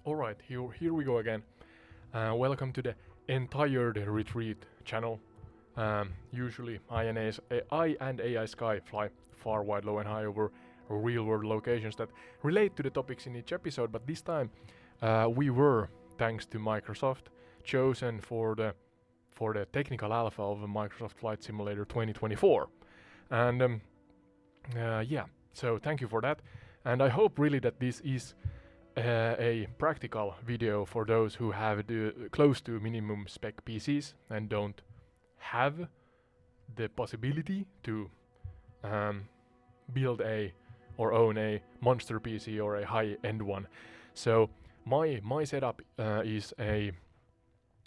Alright, here we go again. Welcome to the Entire Retreat channel. Usually I and AI Sky fly far, wide, low and high over real world locations that relate to the topics in each episode, but this time we were, thanks to Microsoft, chosen for the technical alpha of Microsoft Flight Simulator 2024. And yeah, so thank you for that. And I hope really that this is a practical video for those who have close to minimum spec PCs and don't have the possibility to build or own a monster PC or a high-end one. So my setup is a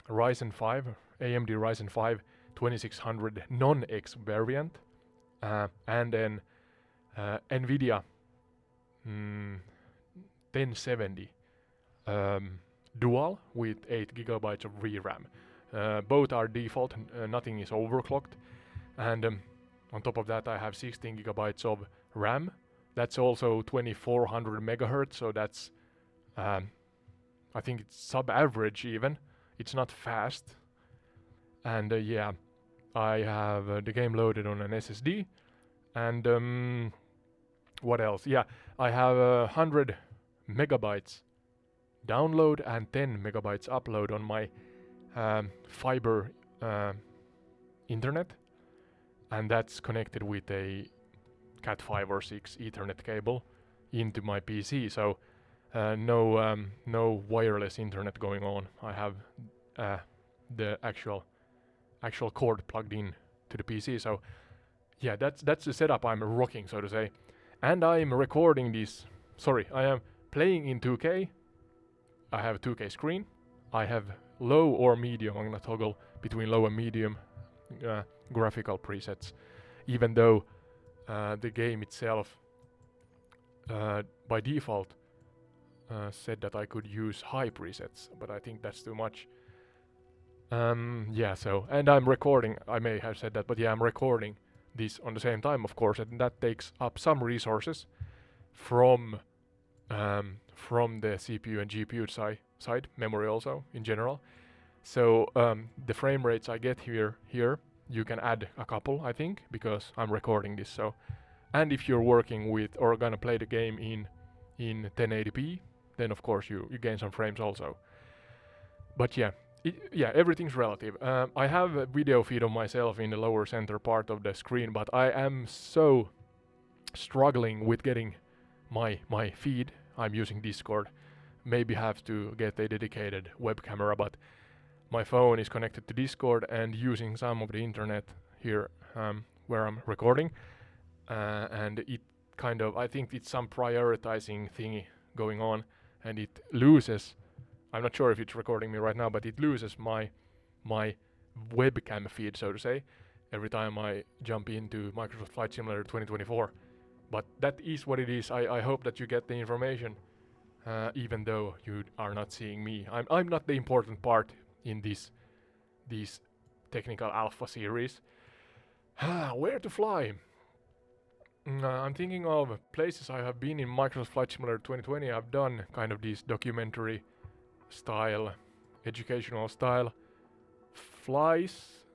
Ryzen 5, AMD Ryzen 5 2600 non-X variant, and then Nvidia 1070 dual with 8 gigabytes of VRAM. Both are default, nothing is overclocked, and on top of that I have 16 gigabytes of RAM. That's also 2400 megahertz, so that's I think it's sub-average even. It's not fast, and yeah, I have the game loaded on an SSD, and what else? Yeah, I have 100 megabytes download and 10 megabytes upload on my fiber internet, and that's connected with a Cat 5 or 6 Ethernet cable into my PC. So no wireless internet going on. I have the actual cord plugged in to the PC. So yeah, that's the setup I'm rocking, so to say. And I'm recording this. Sorry, I am playing in 2K. I have a 2K screen. I have low or medium. I'm gonna toggle between low and medium graphical presets, even though the game itself by default said that I could use high presets, but I think that's too much. Yeah, so, and I'm recording, I may have said that, but yeah, I'm recording this on the same time, of course, and that takes up some resources from the CPU and GPU side, memory also in general. So the frame rates I get here you can add a couple, I think, because I'm recording this. So, and if you're working with or gonna play the game in 1080p, then of course you gain some frames also. But yeah, everything's relative. I have a video feed of myself in the lower center part of the screen, but I am so struggling with getting my feed. I'm using Discord. Maybe have to get a dedicated web camera, but my phone is connected to Discord and using some of the internet here where I'm recording, and it kind of, I think it's some prioritizing thingy going on, and it loses. I'm not sure if it's recording me right now, but it loses my webcam feed, so to say, every time I jump into Microsoft Flight Simulator 2024. But that is what it is. I hope that you get the information, even though you are not seeing me. I'm not the important part in this technical alpha series. Where to fly? I'm thinking of places I have been in Microsoft Flight Simulator 2020. I've done kind of these documentary style, educational style flybys,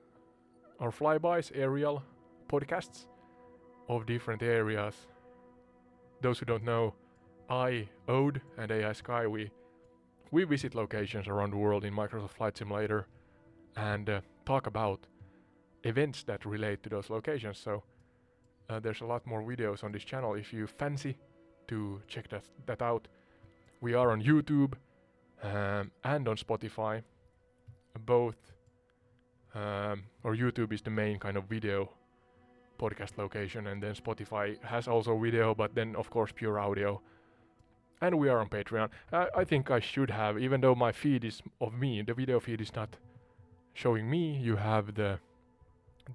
aerial podcasts of different areas. Those who don't know, Ode and AI Sky, we visit locations around the world in Microsoft Flight Simulator and talk about events that relate to those locations. So there's a lot more videos on this channel if you fancy to check that out. We are on YouTube and on Spotify. Both, or YouTube is the main kind of video podcast location, and then Spotify has also video, but then of course pure audio. And we are on Patreon. I think I should have, even though my feed is of me, the video feed is not showing me. You have the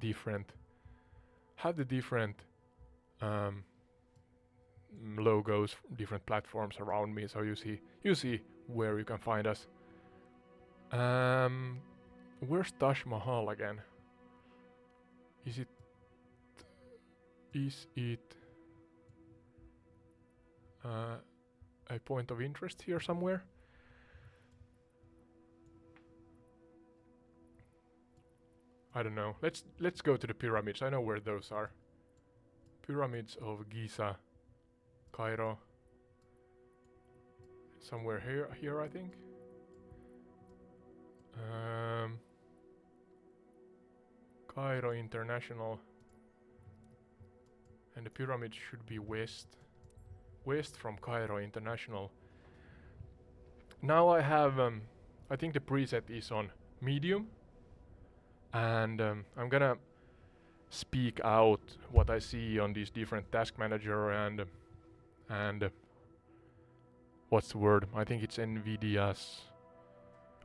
different logos, different platforms around me, so you see where you can find us. Where's Taj Mahal again? Is it a point of interest here somewhere? I don't know. Let's go to the pyramids. I know where those are. Pyramids of Giza, Cairo. Somewhere here I think. Cairo International. And the pyramid should be west from Cairo International. Now I have, I think the preset is on medium, and I'm gonna speak out what I see on these different task manager and what's the word? I think it's Nvidia's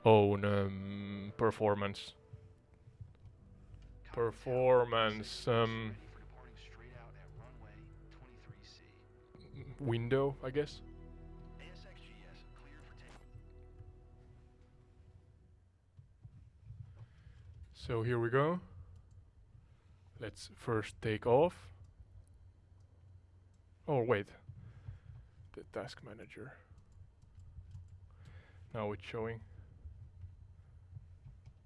own performance window, I guess. So here we go. Let's first take off. Oh wait, the task manager. Now it's showing.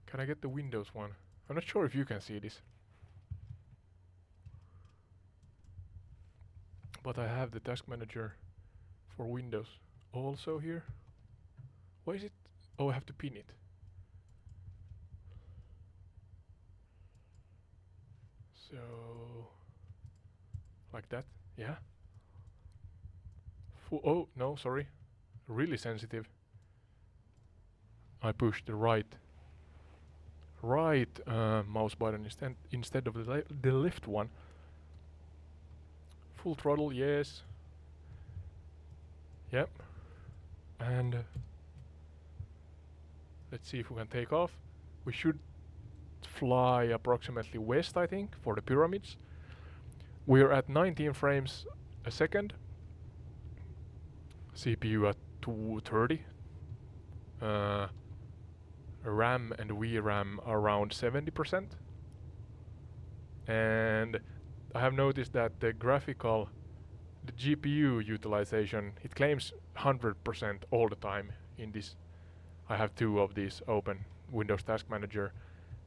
Can I get the Windows one? I'm not sure if you can see this. But I have the task manager for Windows also here. Why is it? Oh, I have to pin it. So, like that, yeah. Oh, no, sorry. Really sensitive. I pushed the right mouse button instead of the left one. Full throttle, yes. Yep. And let's see if we can take off. We should fly approximately west, I think, for the pyramids. We're at 19 frames a second. CPU at 230. RAM and VRAM around 70%. And I have noticed that the GPU utilization, it claims 100% all the time in this. I have two of these open, Windows Task Manager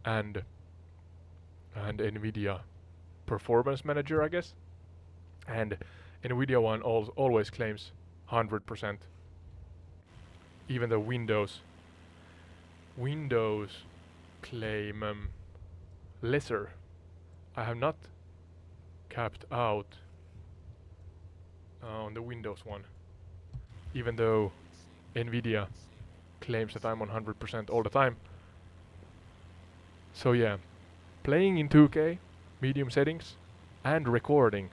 and Nvidia Performance Manager, I guess. And Nvidia one always claims 100%. Even though Windows claim lesser. I have not capped out on the Windows one, even though Nvidia claims that I'm on 100% all the time. So yeah, playing in 2K, medium settings, and recording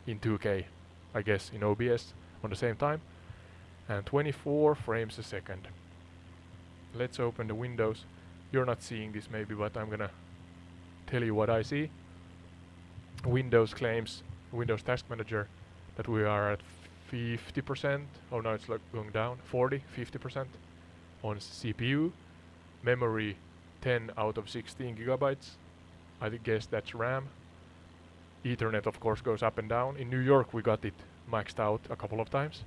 in 2K, I guess in OBS on the same time, and 24 frames a second. Let's open the Windows. You're not seeing this maybe, but I'm gonna tell you what I see. Windows claims, Windows Task Manager, that we are at 50%. Oh no, it's like going down. 40, 50% on CPU. Memory 10 out of 16 gigabytes. I guess that's RAM. Ethernet of course goes up and down. In New York we got it maxed out a couple of times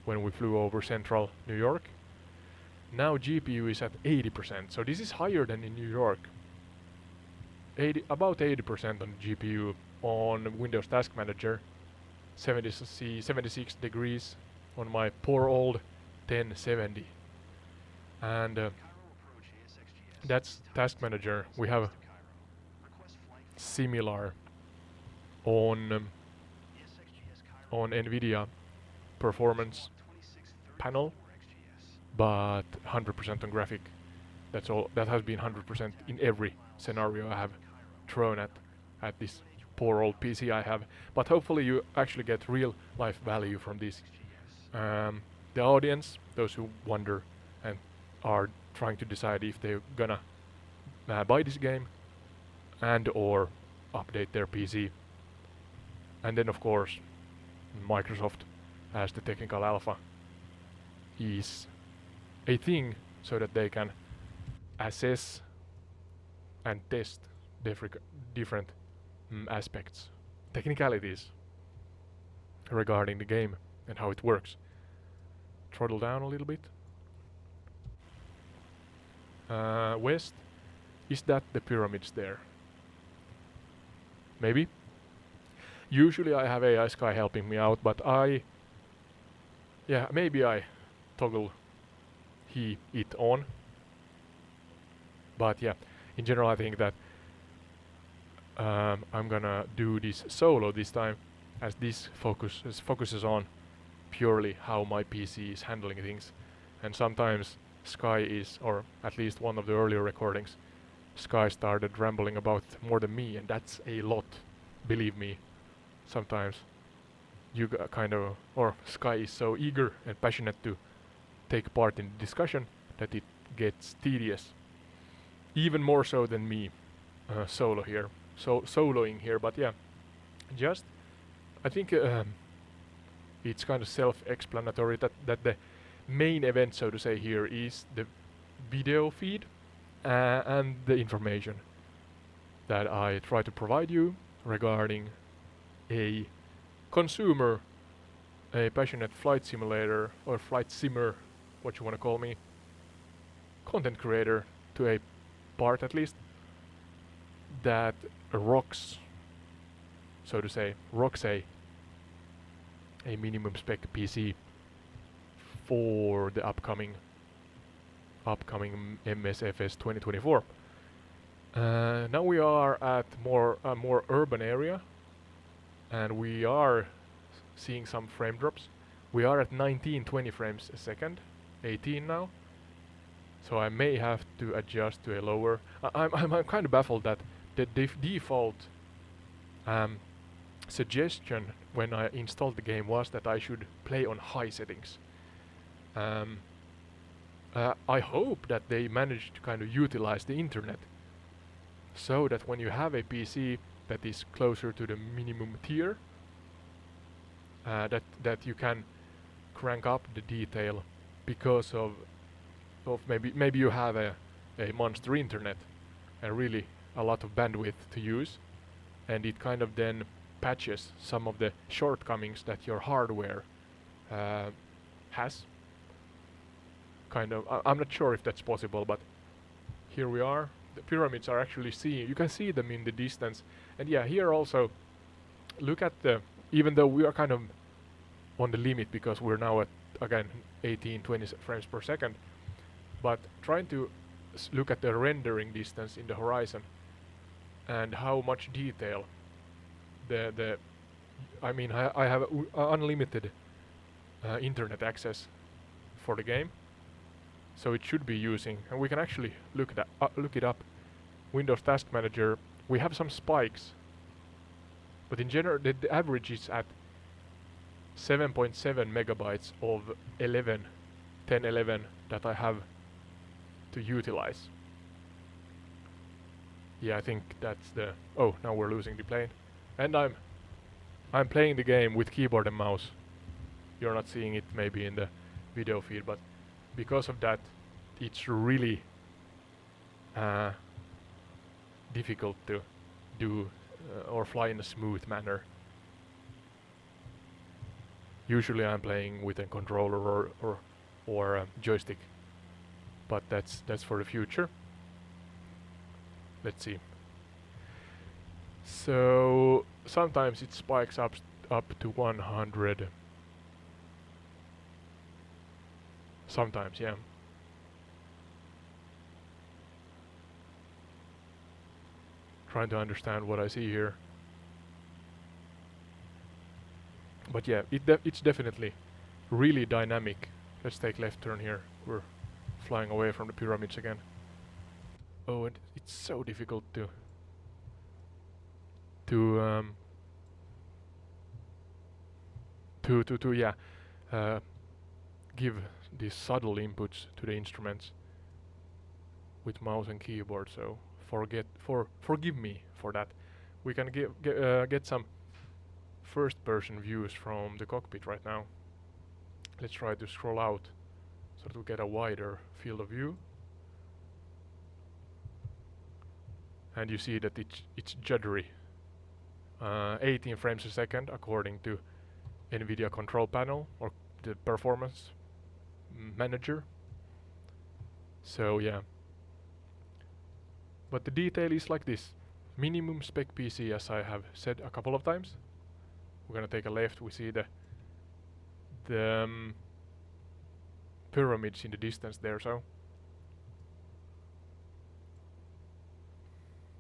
when we flew over central New York. Now GPU is at 80%, so this is higher than in New York. About 80% on GPU on Windows Task Manager. 76 degrees on my poor old 1070. And that's Task Manager. We have similar on Nvidia Performance panel, but 100% on graphic. That's all. That has been 100% in every scenario I have thrown at this poor old PC I have. But hopefully you actually get real life value from this. The audience, those who wonder and are trying to decide if they're gonna buy this game and or update their PC. And then of course Microsoft, as the technical alpha, is a thing so that they can assess and test different aspects, technicalities regarding the game and how it works. Throttle down a little bit. West, Is that the pyramids there? Maybe. Usually I have AI Sky helping me out, but maybe I toggle it on. But yeah, in general I think that I'm gonna do this solo this time, as this focuses on purely how my PC is handling things. And sometimes Sky is, or at least one of the earlier recordings, Sky started rambling about more than me, and that's a lot, believe me. Sometimes you Sky is so eager and passionate to take part in the discussion that it gets tedious. Even more so than me soloing here, but yeah, I think it's kind of self-explanatory that the main event, so to say, here is the video feed and the information that I try to provide you regarding a consumer, a passionate flight simulator or flight simmer, what you want to call me, content creator to a part at least, that rocks, so to say, a minimum spec PC for the upcoming Msfs 2024. Now we are at a more urban area, and we are seeing some frame drops. We are at 19-20 frames a second, 18 now. So I may have to adjust to a lower. I'm kind of baffled that the default suggestion when I installed the game was that I should play on high settings. I hope that they managed to kind of utilize the internet so that when you have a PC that is closer to the minimum tier, that you can crank up the detail because of maybe you have a monster internet and really a lot of bandwidth to use, and it kind of then patches some of the shortcomings that your hardware has. I'm not sure if that's possible, but here we are. The pyramids are actually seen. You can see them in the distance, and yeah, here also look at even though we are kind of on the limit because we're now at again 18-20 frames per second, but trying to look at the rendering distance in the horizon and how much detail I have unlimited internet access for the game, so it should be using, and we can actually look it up. Windows Task Manager, we have some spikes, but in general the average is at 7.7 megabytes of 1011 that I have to utilize. Yeah, I think that's the... Oh, now we're losing the plane. And I'm playing the game with keyboard and mouse. You're not seeing it maybe in the video feed, but because of that, it's really difficult to do or fly in a smooth manner. Usually I'm playing with a controller or a joystick, but that's for the future. Let's see. So sometimes it spikes up to 100. Sometimes, yeah. Trying to understand what I see here. But yeah, it's definitely really dynamic. Let's take left turn here. We're flying away from the pyramids again. Oh, and it's so difficult to give these subtle inputs to the instruments with mouse and keyboard. So forgive me for that. We can get some first-person views from the cockpit right now. Let's try to scroll out so to get a wider field of view. And you see that it's juddery. 18 frames a second according to Nvidia control panel or the performance manager. So yeah. But the detail is like this. Minimum spec PC, as I have said a couple of times. We're gonna take a left, we see the pyramids in the distance there, so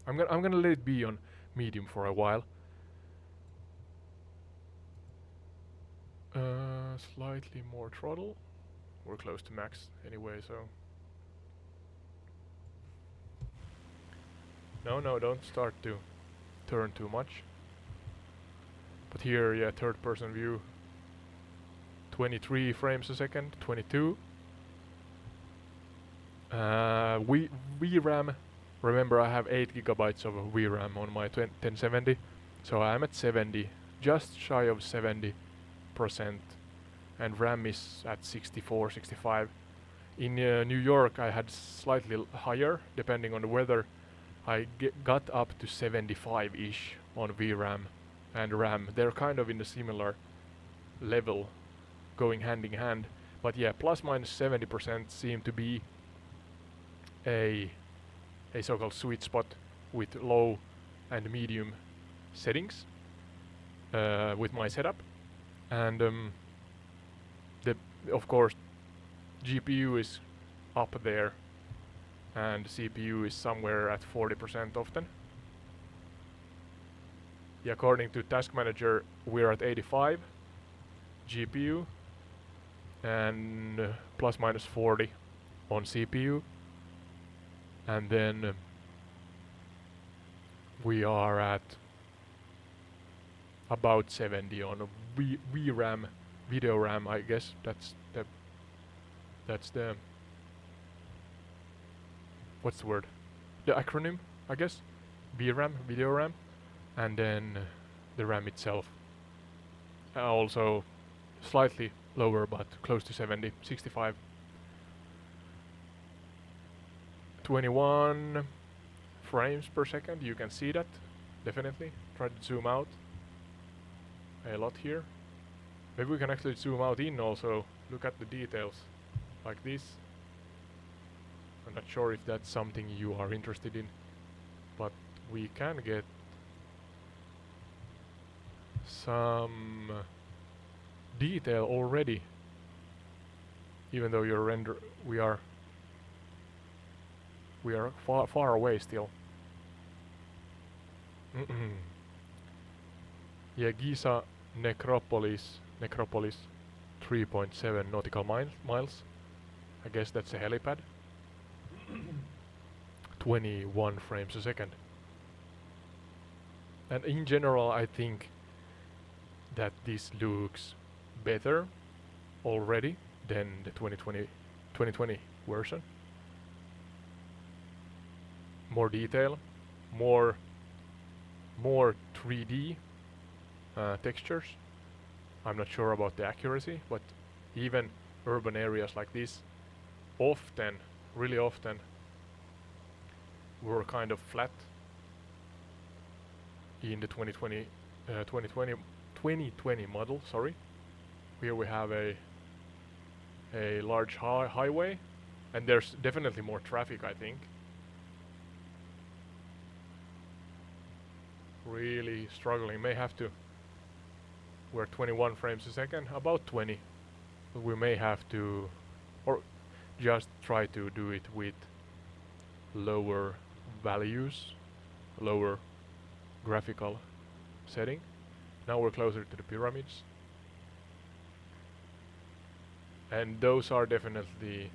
I'm gonna let it be on medium for a while. Slightly more throttle. We're close to max anyway, so no, don't start to turn too much. But here, yeah, third person view, 23 frames a second, 22. VRAM, remember I have 8 gigabytes of VRAM on my 1070, so I'm at 70, just shy of 70%, and RAM is at 64, 65. In New York I had slightly higher, depending on the weather. I got up to 75-ish on VRAM and RAM. They're kind of in a similar level, going hand in hand. But yeah, plus minus 70% seem to be a so-called sweet spot with low and medium settings with my setup. And of course GPU is up there and CPU is somewhere at 40% often. Yeah, according to Task Manager we're at 85 GPU and plus minus 40 on CPU, and then we are at about 70 on VRAM, video RAM, I guess. That's the what's the word? The acronym, I guess. VRAM, video RAM, and then the RAM itself. Also slightly lower, but close to 70, 65. 21 frames per second, you can see that, definitely. Try to zoom out a lot here. Maybe we can actually zoom out in also, look at the details, like this. I'm not sure if that's something you are interested in, but we can get some detail already, even though your render we are far away still. Yeah, Giza Necropolis 3.7 nautical miles. I guess that's a helipad. 21 frames a second. And in general I think that this looks better already than the 2020 version. More detail, more 3D textures. I'm not sure about the accuracy, but even urban areas like this often, really often, were kind of flat in the 2020 model, sorry. Here we have a large highway, and there's definitely more traffic, I think. Really struggling, may have to. We're 21 frames a second, about 20. But we may have to, or just try to do it with lower values, lower graphical setting. Now we're closer to the pyramids. And those are definitely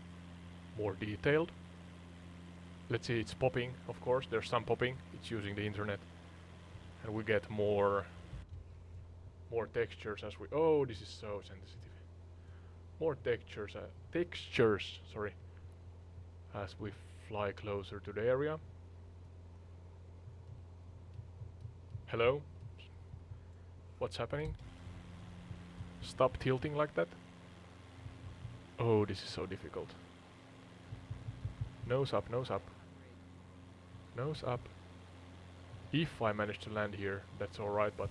more detailed. Let's see, it's popping, of course, there's some popping, it's using the internet. And we get more textures as we, oh, this is so sensitive. More textures, sorry, as we fly closer to the area. Hello? What's happening? Stop tilting like that. Oh, this is so difficult. Nose up, nose up. Nose up. If I manage to land here, that's alright, but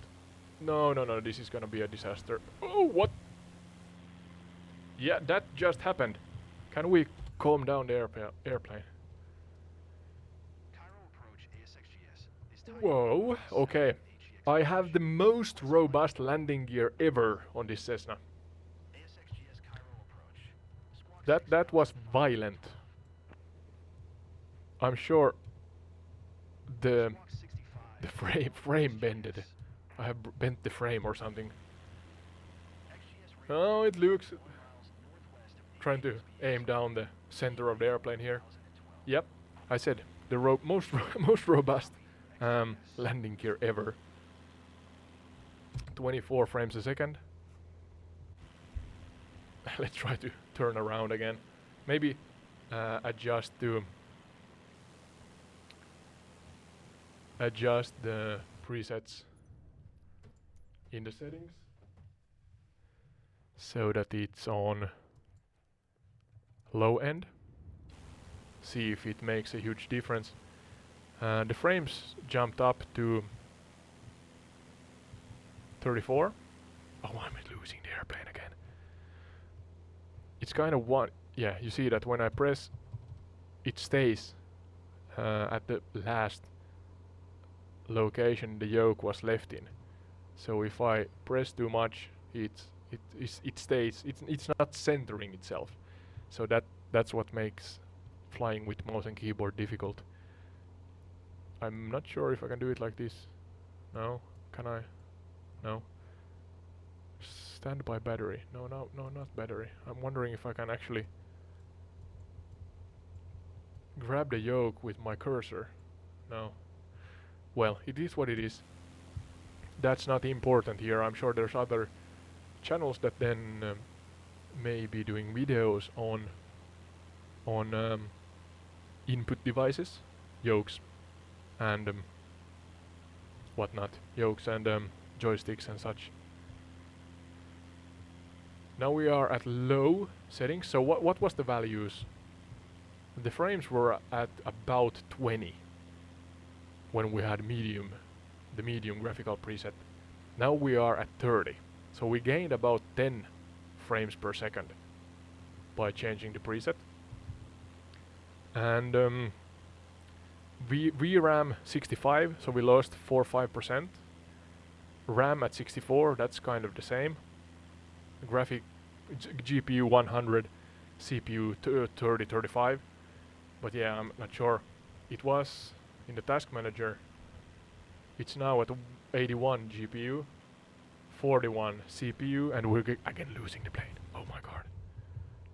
no, this is gonna be a disaster. Oh, what? Yeah, that just happened. Can we calm down the airplane? Whoa, okay. I have the most robust landing gear ever on this Cessna. That was violent. I'm sure the frame bended. I have bent the frame or something. Oh, it looks trying to aim down the center of the airplane here. Yep, I said the most most robust landing gear ever. 24 frames a second. Let's try to turn around again. Maybe adjust the presets in the settings so that it's on low end. See if it makes a huge difference. The frames jumped up to 34. Oh, I'm losing the airplane again. It's kind of one. Yeah, you see that when I press, it stays at the last location the yoke was left in. So if I press too much, it stays. It's not centering itself. So that's what makes flying with mouse and keyboard difficult. I'm not sure if I can do it like this. No, can I? No. Standby battery. No, not battery. I'm wondering if I can actually grab the yoke with my cursor. No. Well, it is what it is. That's not important here. I'm sure there's other channels that then may be doing videos on input devices, yokes, and whatnot, yokes and joysticks and such. Now we are at low settings. So what was the values? The frames were at about 20 when we had the medium graphical preset. Now we are at 30. So we gained about 10 frames per second by changing the preset. And VRAM 65, so we lost 4 or 5%. RAM at 64, that's kind of the same. GPU 100, CPU 30, 35. But yeah, I'm not sure. It was in the task manager. It's now at 81 GPU, 41 CPU, and we're again losing the plane. Oh my god.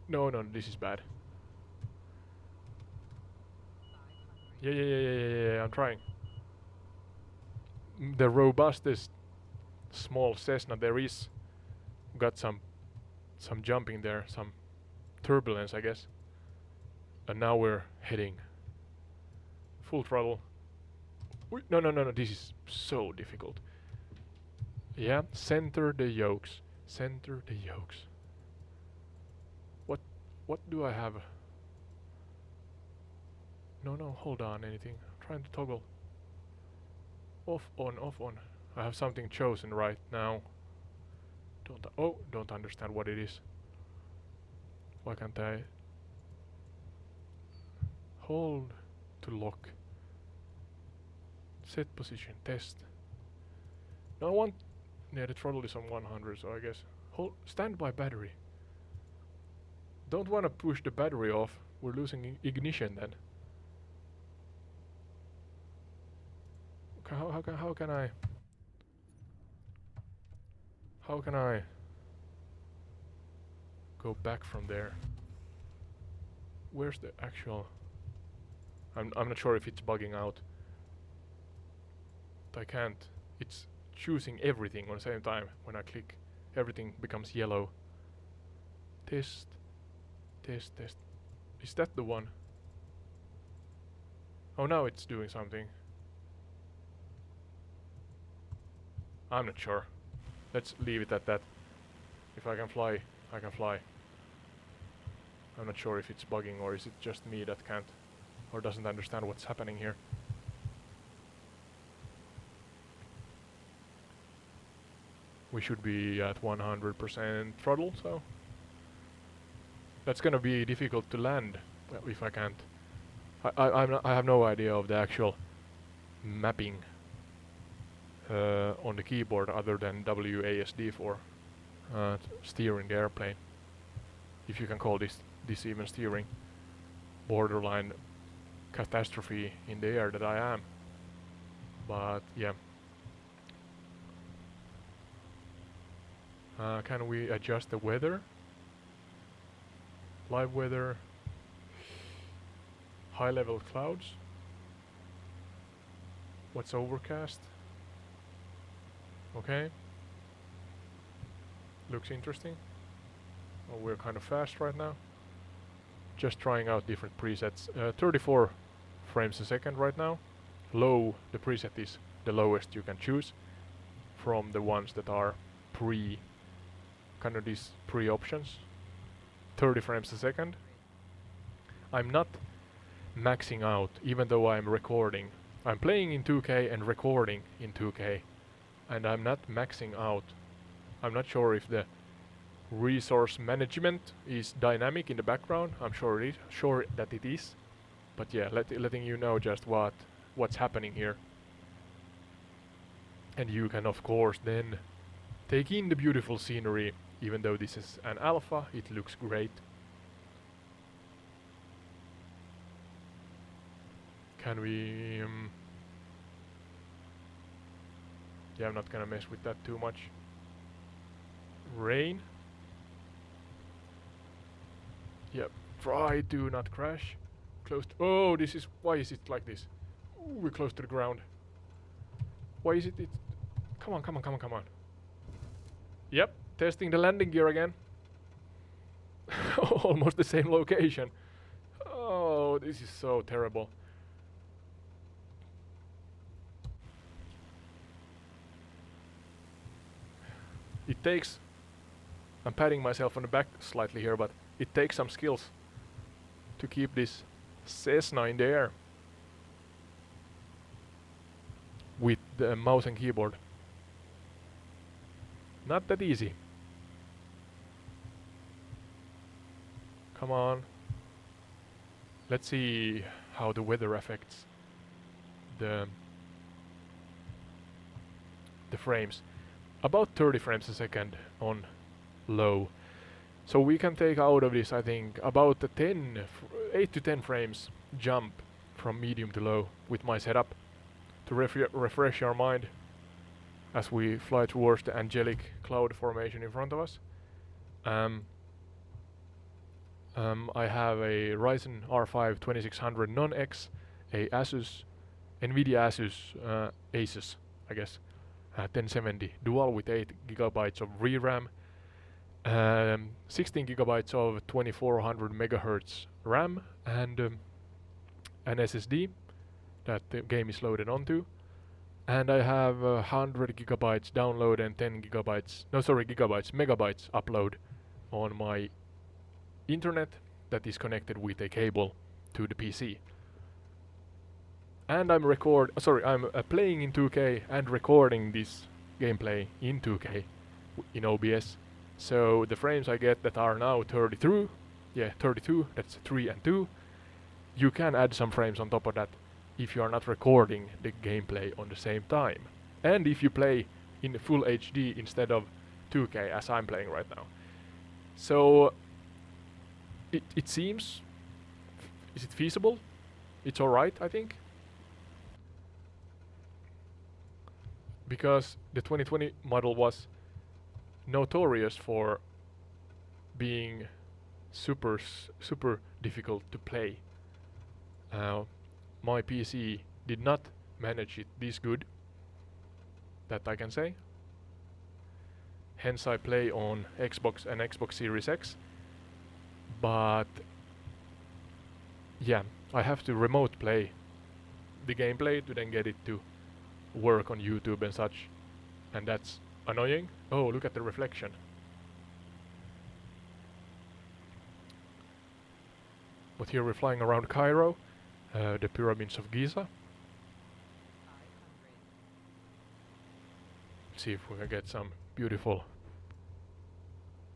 No, this is bad. Yeah, I'm trying. The robustest small Cessna there is got some jumping there, some turbulence, I guess. And now we're heading full throttle. No, this is so difficult. Yeah, center the yokes. Center the yokes. What do I have? No, hold on, anything. I'm trying to toggle. Off, on. I have something chosen right now. Don't understand what it is. Why can't I? Hold to lock. Set position, test. No, I want... Yeah, the throttle is on 100, so I guess... Hold standby battery. Don't want to push the battery off. We're losing ignition then. How can I go back from there? Where's the actual... I'm not sure if it's bugging out. But I can't. It's choosing everything on the same time. When I click, everything becomes yellow. Test. Is that the one? Oh, now it's doing something. I'm not sure. Let's leave it at that. If I can fly, I can fly. I'm not sure if it's bugging or is it just me that can't or doesn't understand what's happening here. We should be at 100% throttle, so that's gonna be difficult to land if I can't. I have no idea of the actual mapping on the keyboard other than WASD for steering the airplane, if you can call this even steering. Borderline catastrophe in the air that I am. But yeah. Can we adjust the weather? Live weather. High level clouds. What's overcast? Okay. Looks interesting. Oh, we're kind of fast right now. Just trying out different presets. 34 frames a second right now. Low, the preset is the lowest you can choose from the ones that are kind of these pre-options. 30 frames a second. I'm not maxing out, even though I'm recording. I'm playing in 2K and recording in 2K, and I'm not maxing out. I'm not sure if the resource management is dynamic in the background. I'm sure that it is, but yeah, letting you know just what's happening here. And you can of course then take in the beautiful scenery. Even though this is an alpha, it looks great. Can we yeah, I'm not gonna mess with that too much. Rain. Yep. Try to not crash. Close to, oh, why is it like this? Ooh, we're close to the ground. Why is it? Come on. Yep, testing the landing gear again. Almost the same location. Oh, this is so terrible. It takes, I'm patting myself on the back slightly here, but it takes some skills to keep this Cessna in the air with the mouse and keyboard. Not that easy. Come on. Let's see how the weather affects the frames. About 30 frames a second on low. So we can take out of this, I think, about a 8 to 10 frames jump from medium to low with my setup to refresh our mind as we fly towards the angelic cloud formation in front of us. I have a Ryzen R5 2600 non-X, a Nvidia Asus, I guess, 1070 dual with 8 gigabytes of VRAM, 16 gigabytes of 2400 megahertz RAM, and an SSD that the game is loaded onto. And I have 100 gigabytes download and 10 gigabytes, megabytes upload on my internet that is connected with a cable to the PC. And I'm playing in 2K and recording this gameplay in 2K in OBS. So the frames I get that are now 32, that's 3 and 2. You can add some frames on top of that if you are not recording the gameplay on the same time. And if you play in full HD instead of 2K as I'm playing right now. So it seems, is it feasible? It's alright, I think. Because the 2020 model was notorious for being super difficult to play. My PC did not manage it this good, that I can say. Hence I play on Xbox and Xbox Series X. But yeah, I have to remote play the gameplay to then get it to work on YouTube and such, and that's annoying. Oh, look at the reflection. But here we're flying around Cairo, the Pyramids of Giza. See if we can get some beautiful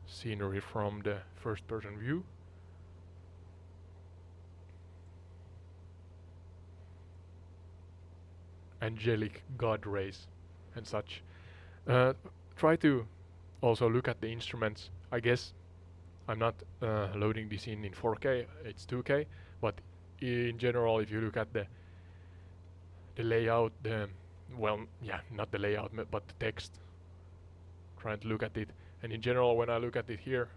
scenery from the first person view. Angelic god rays. and such. Try to also look at the instruments. I guess I'm not loading this in 4K, it's 2K, but in general, if you look at the layout, not the layout, but the text, trying to look at it, and in general, when I look at it here,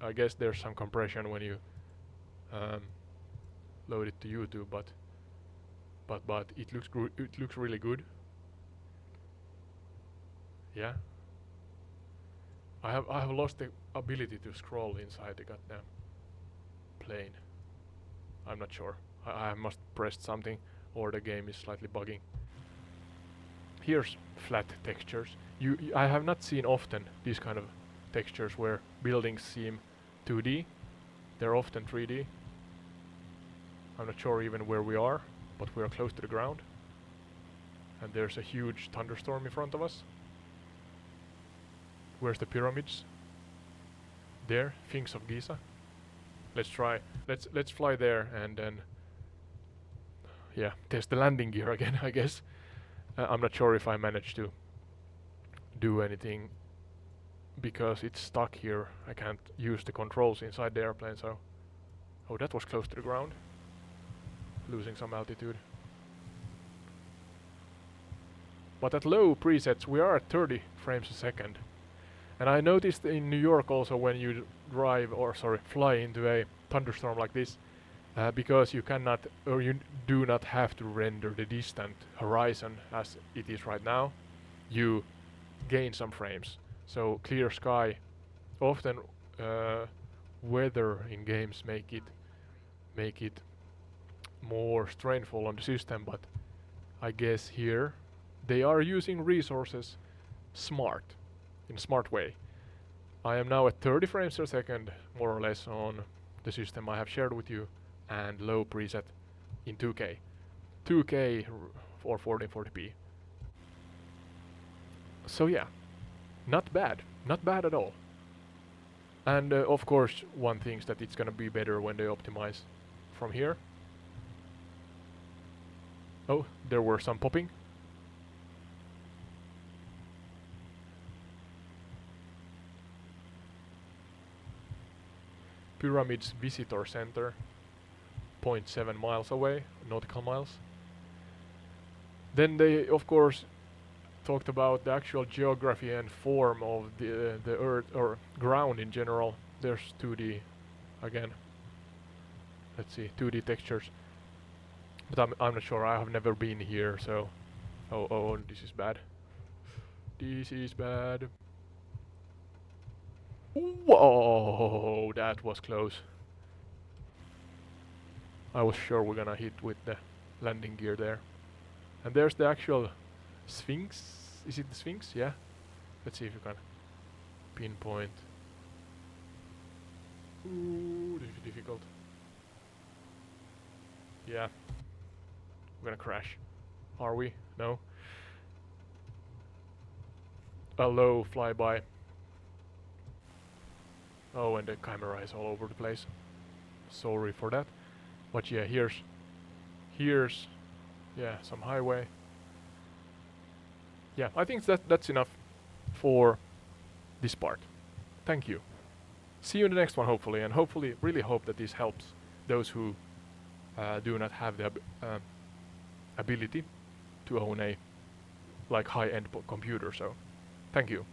I guess there's some compression when you load it to YouTube, but it looks really good. Yeah. I have lost the ability to scroll inside the goddamn plane. I'm not sure. I must pressed something, or the game is slightly bugging. Here's flat textures. I have not seen often these kind of textures where buildings seem 2D. They're often 3D. I'm not sure even where we are, but we are close to the ground. And there's a huge thunderstorm in front of us. Where's the pyramids? There, Sphinx of Giza. Let's try. Let's fly there and then, yeah, test the landing gear again, I guess. I'm not sure if I managed to do anything because it's stuck here. I can't use the controls inside the airplane, so... Oh, that was close to the ground. Losing some altitude. But at low presets, we are at 30 frames a second. And I noticed in New York also when you fly into a thunderstorm like this, because you cannot, or you do not have to render the distant horizon as it is right now, you gain some frames. So clear sky, often weather in games make it more strainful on the system, but I guess here they are using resources in a smart way. I am now at 30 frames per second, more or less, on the system I have shared with you, and low preset in 2K. 2K or 1440p. So yeah, not bad at all. And of course, one thing is that it's gonna be better when they optimize from here. Oh, there were some popping. Pyramids Visitor Center, 0.7 miles away, nautical miles. Then they, of course, talked about the actual geography and form of the Earth, or ground in general. There's 2D again. Let's see, 2D textures. But I'm not sure. I have never been here, so. Oh, this is bad. This is bad. Whoa, that was close. I was sure we're gonna hit with the landing gear there. And there's the actual Sphinx. Is it the Sphinx? Yeah. Let's see if you can pinpoint. Ooh, this is difficult. Yeah. We're gonna crash. Are we? No. A low flyby. Oh, and the camera is all over the place. Sorry for that. But yeah, here's yeah, some highway. Yeah, I think that's enough for this part. Thank you. See you in the next one, hopefully, and really hope that this helps those who do not have the ability to own a high-end computer. So, thank you.